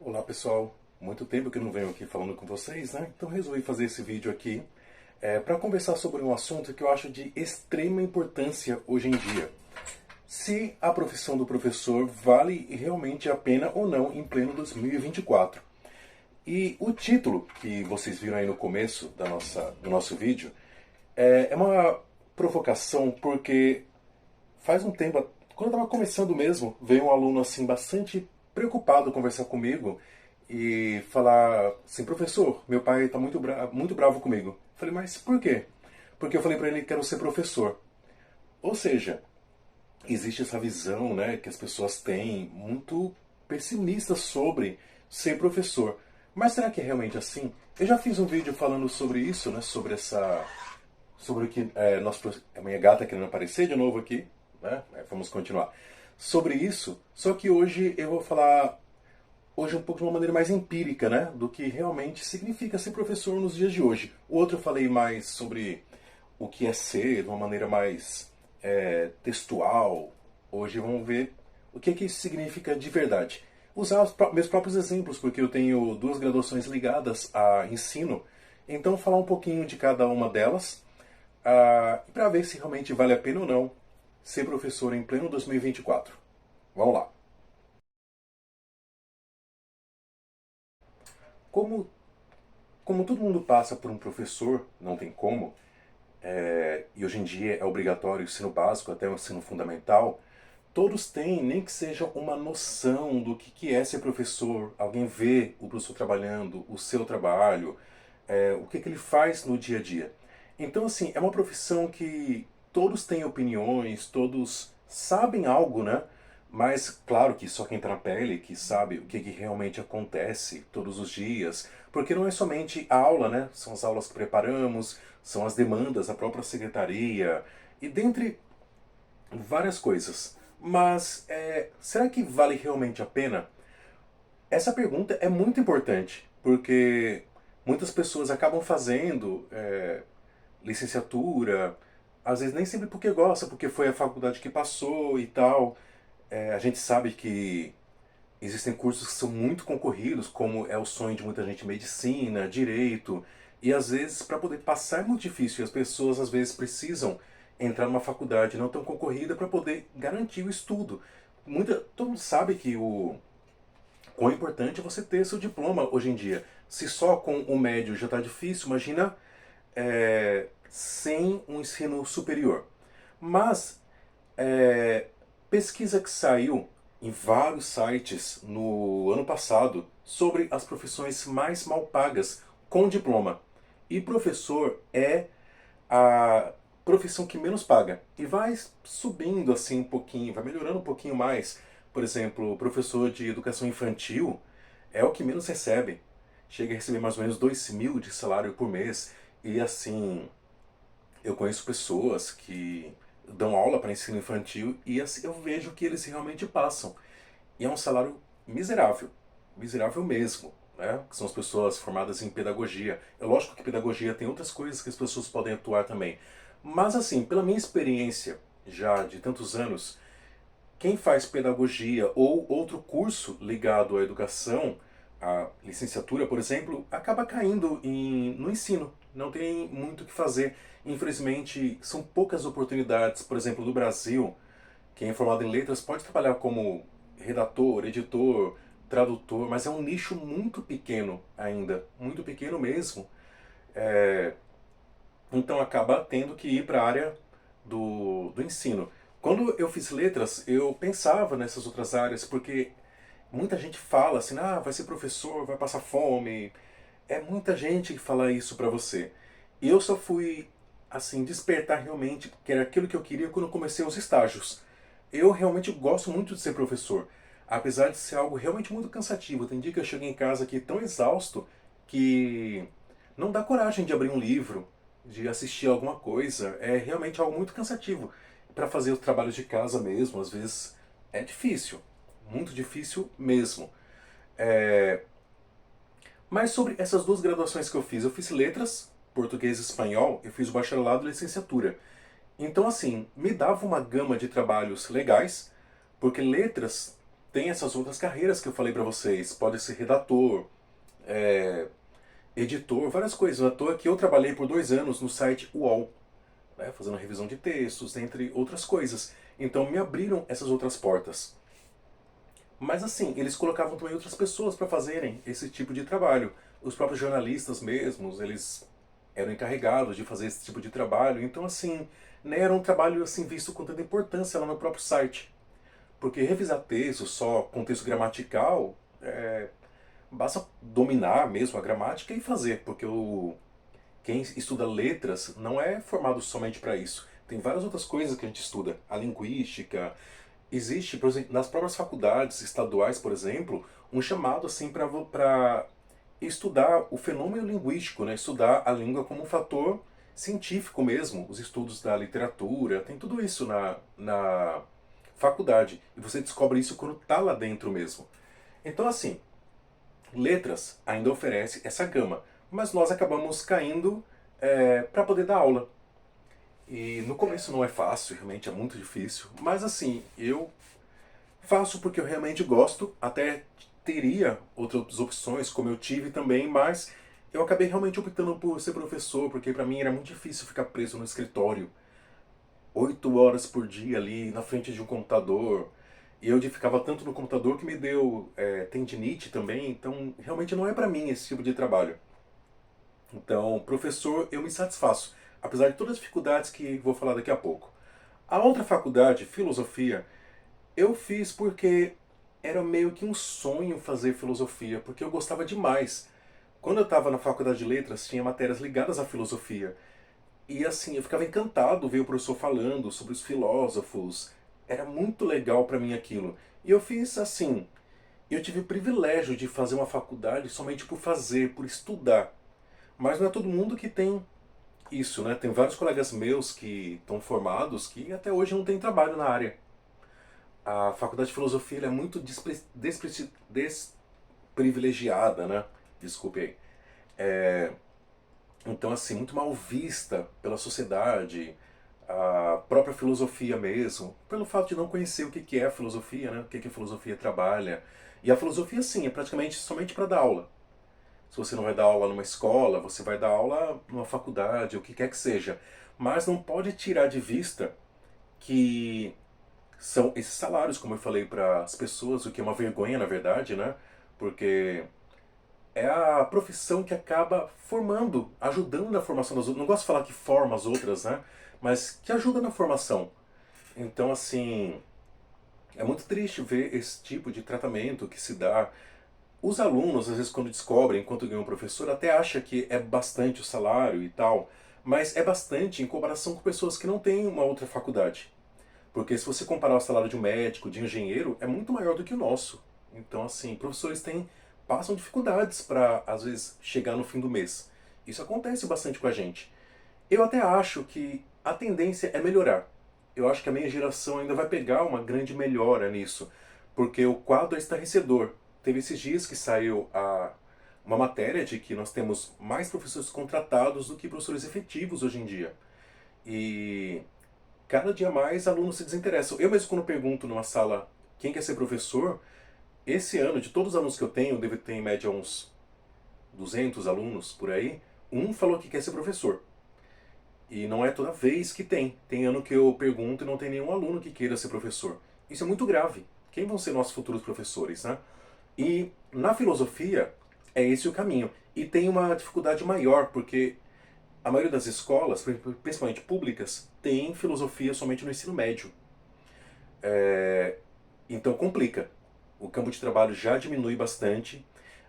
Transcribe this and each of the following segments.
Olá pessoal, muito tempo que eu não venho aqui falando com vocês, né? Então resolvi fazer esse vídeo aqui para conversar sobre um assunto que eu acho de extrema importância hoje em dia. Se a profissão do professor vale realmente a pena ou não em pleno 2024. E o título que vocês viram aí no começo do nosso vídeo é uma provocação porque faz um tempo, quando eu estava começando mesmo, veio um aluno assim bastante preocupado conversar comigo e falar assim, professor, meu pai está muito bravo comigo. Eu falei, mas por quê? Porque eu falei para ele que quero ser professor. Ou seja, existe essa visão, né, que as pessoas têm muito pessimista sobre ser professor. Mas será que é realmente assim? Eu já fiz um vídeo falando sobre isso, né, sobre o que a minha gata querendo aparecer de novo aqui, né? Vamos continuar sobre isso. Só que hoje eu vou falar hoje um pouco de uma maneira mais empírica, né, do que realmente significa ser professor nos dias de hoje. O outro eu falei mais sobre o que é ser de uma maneira mais textual. Hoje vamos ver o que isso significa de verdade. Usar meus próprios exemplos, porque eu tenho duas graduações ligadas a ensino, então falar um pouquinho de cada uma delas para ver se realmente vale a pena ou não ser professor em pleno 2024. Vamos lá. Como, como todo mundo passa por um professor, não tem como, e hoje em dia é obrigatório o ensino básico até o ensino fundamental, todos têm, nem que seja uma noção do que é ser professor, alguém vê o professor trabalhando, o seu trabalho, o que ele faz no dia a dia. Então, assim, é uma profissão que todos têm opiniões, todos sabem algo, né? Mas, claro que só quem está na pele que sabe o que realmente acontece todos os dias. Porque não é somente a aula, né? São as aulas que preparamos, são as demandas da própria secretaria, e dentre várias coisas. Mas será que vale realmente a pena? Essa pergunta é muito importante, porque muitas pessoas acabam fazendo licenciatura, às vezes nem sempre porque gosta, porque foi a faculdade que passou e tal. A gente sabe que existem cursos que são muito concorridos, como é o sonho de muita gente, medicina, direito, e às vezes para poder passar é muito difícil, e as pessoas às vezes precisam entrar numa faculdade não tão concorrida para poder garantir o estudo. Todo mundo sabe que o quão importante é você ter seu diploma hoje em dia. Se só com o médio já está difícil, imagina sem um ensino superior. Mas pesquisa que saiu em vários sites no ano passado sobre as profissões mais mal pagas com diploma. E professor é a profissão que menos paga. E vai subindo assim um pouquinho, vai melhorando um pouquinho mais. Por exemplo, professor de educação infantil é o que menos recebe. Chega a receber mais ou menos 2.000 de salário por mês. E assim, eu conheço pessoas que dão aula para ensino infantil e assim, eu vejo que eles realmente passam. E é um salário miserável, miserável mesmo, né? Que são as pessoas formadas em pedagogia. É lógico que pedagogia tem outras coisas que as pessoas podem atuar também. Mas assim, pela minha experiência já de tantos anos, quem faz pedagogia ou outro curso ligado à educação, a licenciatura, por exemplo, acaba caindo no ensino. Não tem muito o que fazer. Infelizmente, são poucas oportunidades. Por exemplo, no Brasil, quem é formado em letras pode trabalhar como redator, editor, tradutor, mas é um nicho muito pequeno ainda, muito pequeno mesmo. Então acaba tendo que ir para a área do ensino. Quando eu fiz letras, eu pensava nessas outras áreas, porque muita gente fala assim, ah, vai ser professor, vai passar fome. É muita gente que fala isso pra você. E eu só fui, assim, despertar realmente, que era aquilo que eu queria quando eu comecei os estágios. Eu realmente gosto muito de ser professor, apesar de ser algo realmente muito cansativo. Tem dia que eu chego em casa aqui tão exausto que não dá coragem de abrir um livro, de assistir alguma coisa. É realmente algo muito cansativo. Para fazer os trabalhos de casa mesmo, às vezes é difícil, muito difícil mesmo. Mas sobre essas duas graduações que eu fiz letras, português e espanhol, eu fiz o bacharelado e licenciatura. Então, assim, me dava uma gama de trabalhos legais, porque letras tem essas outras carreiras que eu falei para vocês. Pode ser redator, editor, várias coisas. À toa que eu trabalhei por 2 anos no site UOL, né, fazendo revisão de textos, entre outras coisas. Então me abriram essas outras portas. Mas assim, eles colocavam também outras pessoas para fazerem esse tipo de trabalho. Os próprios jornalistas mesmos, eles eram encarregados de fazer esse tipo de trabalho. Então assim, nem era um trabalho assim visto com tanta importância lá no próprio site. Porque revisar texto, só contexto gramatical, basta dominar mesmo a gramática e fazer, porque quem estuda letras não é formado somente para isso. Tem várias outras coisas que a gente estuda. A linguística. Existe, por exemplo, nas próprias faculdades estaduais, por exemplo, um chamado assim para estudar o fenômeno linguístico, né? Estudar a língua como um fator científico mesmo, os estudos da literatura, tem tudo isso na faculdade. E você descobre isso quando está lá dentro mesmo. Então, assim, letras ainda oferece essa gama, mas nós acabamos caindo para poder dar aula. E no começo não é fácil, realmente é muito difícil, mas assim, eu faço porque eu realmente gosto, até teria outras opções, como eu tive também, mas eu acabei realmente optando por ser professor, porque para mim era muito difícil ficar preso no escritório, 8 horas por dia ali na frente de um computador. E eu ficava tanto no computador que me deu tendinite também, então realmente não é para mim esse tipo de trabalho. Então, professor, eu me satisfaço, apesar de todas as dificuldades que vou falar daqui a pouco. A outra faculdade, filosofia, eu fiz porque era meio que um sonho fazer filosofia, porque eu gostava demais. Quando eu estava na faculdade de letras, tinha matérias ligadas à filosofia. E assim, eu ficava encantado ver o professor falando sobre os filósofos. Era muito legal para mim aquilo. E eu fiz assim, eu tive o privilégio de fazer uma faculdade somente por fazer, por estudar. Mas não é todo mundo que tem isso, né? Tem vários colegas meus que estão formados que até hoje não têm trabalho na área. A faculdade de filosofia ela é muito desprivilegiada, né? Desculpe aí. Então, assim, muito mal vista pela sociedade, a própria filosofia mesmo, pelo fato de não conhecer o que é a filosofia, né? O que a filosofia trabalha. E a filosofia, sim, é praticamente somente para dar aula. Se você não vai dar aula numa escola, você vai dar aula numa faculdade, o que quer que seja. Mas não pode tirar de vista que são esses salários, como eu falei para as pessoas, o que é uma vergonha, na verdade, né? Porque é a profissão que acaba formando, ajudando na formação das outras. Não gosto de falar que forma as outras, né? Mas que ajuda na formação. Então, assim, é muito triste ver esse tipo de tratamento que se dá. Os alunos, às vezes, quando descobrem quanto ganha um professor, até acham que é bastante o salário e tal, mas é bastante em comparação com pessoas que não têm uma outra faculdade. Porque se você comparar o salário de um médico, de um engenheiro, é muito maior do que o nosso. Então, assim, professores passam dificuldades para, às vezes, chegar no fim do mês. Isso acontece bastante com a gente. Eu até acho que a tendência é melhorar. Eu acho que a minha geração ainda vai pegar uma grande melhora nisso, porque o quadro é estarrecedor. Teve esses dias que saiu uma matéria de que nós temos mais professores contratados do que professores efetivos hoje em dia. E cada dia mais alunos se desinteressam. Eu mesmo quando pergunto numa sala quem quer ser professor, esse ano, de todos os alunos que eu tenho, devo ter em média uns 200 alunos por aí, um falou que quer ser professor. E não é toda vez que tem. Tem ano que eu pergunto e não tem nenhum aluno que queira ser professor. Isso é muito grave. Quem vão ser nossos futuros professores, né? E na filosofia é esse o caminho. E tem uma dificuldade maior, porque a maioria das escolas, principalmente públicas, tem filosofia somente no ensino médio. Então complica. O campo de trabalho já diminui bastante.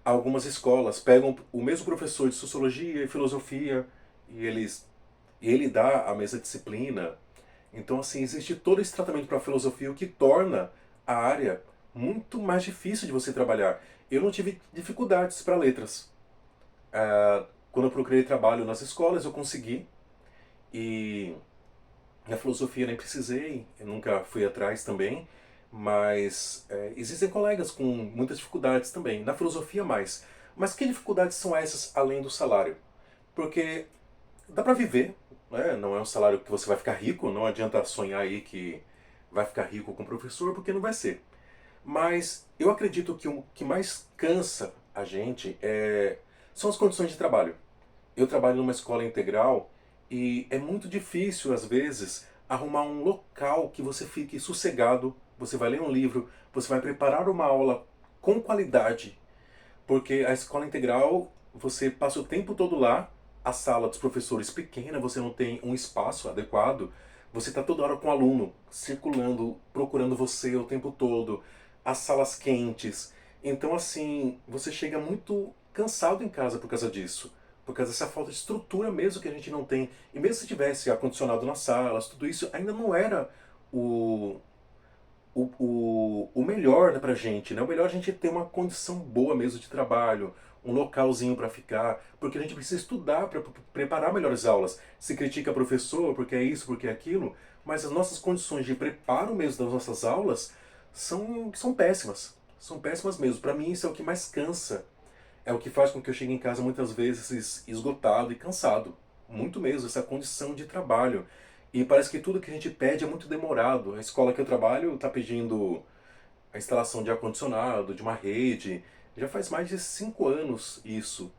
Algumas escolas pegam o mesmo professor de sociologia e filosofia e ele dá a mesma disciplina. Então, assim, existe todo esse tratamento para a filosofia, o que torna a área muito mais difícil de você trabalhar. Eu não tive dificuldades para letras. Quando eu procurei trabalho nas escolas, eu consegui. E na filosofia nem precisei, eu nunca fui atrás também. Mas existem colegas com muitas dificuldades também. Na filosofia, mais. Mas que dificuldades são essas além do salário? Porque dá para viver, né? Não é um salário que você vai ficar rico, não adianta sonhar aí que vai ficar rico com professor, porque não vai ser. Mas eu acredito que o que mais cansa a gente são as condições de trabalho. Eu trabalho numa escola integral e é muito difícil, às vezes, arrumar um local que você fique sossegado, você vai ler um livro, você vai preparar uma aula com qualidade, porque a escola integral, você passa o tempo todo lá, a sala dos professores pequena, você não tem um espaço adequado, você está toda hora com o aluno circulando, procurando você o tempo todo, as salas quentes. Então, assim, você chega muito cansado em casa por causa disso. Por causa dessa falta de estrutura mesmo que a gente não tem. E mesmo se tivesse ar-condicionado nas salas, tudo isso ainda não era o, o melhor, né, pra gente, né? O melhor é a gente ter uma condição boa mesmo de trabalho, um localzinho para ficar, porque a gente precisa estudar para preparar melhores aulas. Se critica professor porque é isso, porque é aquilo, mas as nossas condições de preparo mesmo das nossas aulas são péssimas. São péssimas mesmo. Para mim isso é o que mais cansa. É o que faz com que eu chegue em casa muitas vezes esgotado e cansado. Muito mesmo, essa condição de trabalho. E parece que tudo que a gente pede é muito demorado. A escola que eu trabalho está pedindo a instalação de ar-condicionado, de uma rede. Já faz mais de 5 anos isso.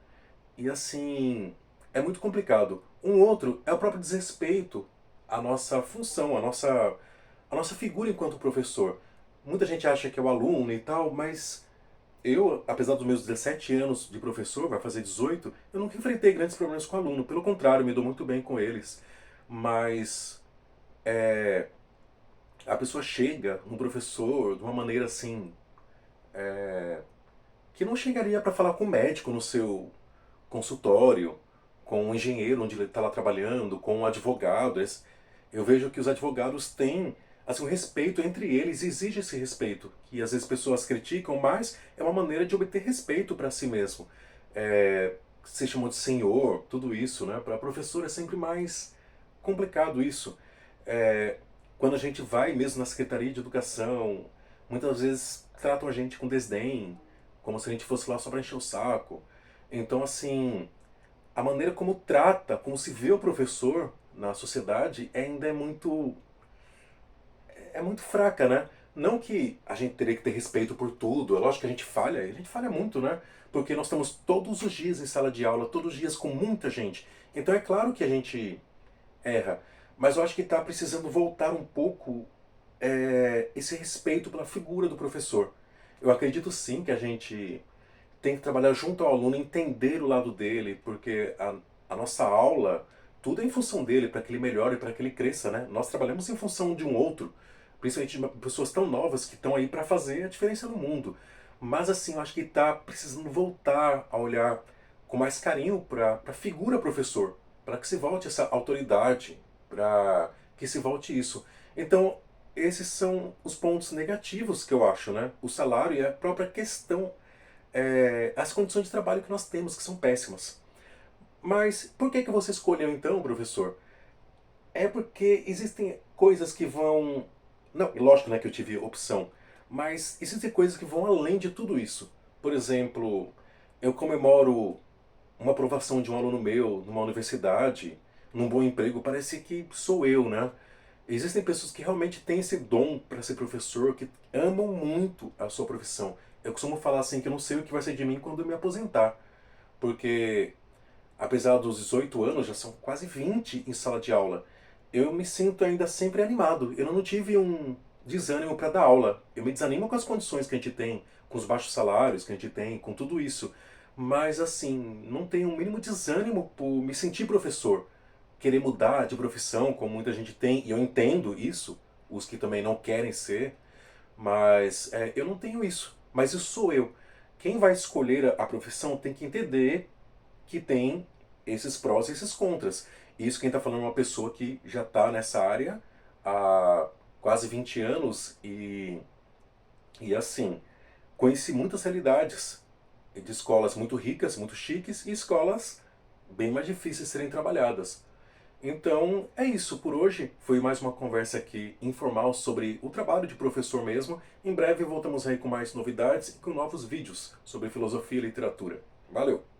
E assim, é muito complicado. Um outro é o próprio desrespeito à nossa função, à nossa figura enquanto professor. Muita gente acha que é o aluno e tal, mas eu, apesar dos meus 17 anos de professor, vai fazer 18, eu nunca enfrentei grandes problemas com aluno. Pelo contrário, me dou muito bem com eles. Mas a pessoa chega no professor de uma maneira assim, que não chegaria para falar com o médico no seu consultório, com um engenheiro onde ele está lá trabalhando, com um advogado. Eu vejo que os advogados têm assim, um respeito entre eles, exige esse respeito, que às vezes pessoas criticam, mas é uma maneira de obter respeito para si mesmo. Se chamam de senhor, tudo isso, né? Para professor é sempre mais complicado isso. É, quando a gente vai mesmo na Secretaria de Educação, muitas vezes tratam a gente com desdém, como se a gente fosse lá só para encher o saco. Então, assim, a maneira como trata, como se vê o professor na sociedade ainda é muito fraca, né? Não que a gente teria que ter respeito por tudo, é lógico que a gente falha muito, né? Porque nós estamos todos os dias em sala de aula, todos os dias com muita gente. Então é claro que a gente erra, mas eu acho que está precisando voltar um pouco esse respeito pela figura do professor. Eu acredito sim que a gente tem que trabalhar junto ao aluno, entender o lado dele, porque a nossa aula, tudo é em função dele, para que ele melhore, para que ele cresça, né? Nós trabalhamos em função de um outro, principalmente de pessoas tão novas que estão aí para fazer a diferença no mundo. Mas assim, eu acho que está precisando voltar a olhar com mais carinho para a figura professor, para que se volte essa autoridade, para que se volte isso. Então, esses são os pontos negativos que eu acho, né? O salário e a própria questão, as condições de trabalho que nós temos, que são péssimas. Mas por que você escolheu então, professor? É porque existem coisas que vão. Não, lógico, né, que eu tive opção, mas existem coisas que vão além de tudo isso. Por exemplo, eu comemoro uma aprovação de um aluno meu numa universidade, num bom emprego, parece que sou eu, né? Existem pessoas que realmente têm esse dom para ser professor, que amam muito a sua profissão. Eu costumo falar assim que eu não sei o que vai ser de mim quando eu me aposentar, porque apesar dos 18 anos, já são quase 20 em sala de aula, eu me sinto ainda sempre animado. Eu não tive um desânimo para dar aula. Eu me desanimo com as condições que a gente tem, com os baixos salários que a gente tem, com tudo isso. Mas assim, não tenho o mínimo desânimo por me sentir professor. Querer mudar de profissão, como muita gente tem, e eu entendo isso, os que também não querem ser, mas eu não tenho isso. Mas isso sou eu. Quem vai escolher a profissão tem que entender que tem esses prós e esses contras. Isso quem está falando é uma pessoa que já está nessa área há quase 20 anos e assim, conheci muitas realidades de escolas muito ricas, muito chiques e escolas bem mais difíceis de serem trabalhadas. Então é isso por hoje. Foi mais uma conversa aqui informal sobre o trabalho de professor mesmo. Em breve voltamos aí com mais novidades e com novos vídeos sobre filosofia e literatura. Valeu!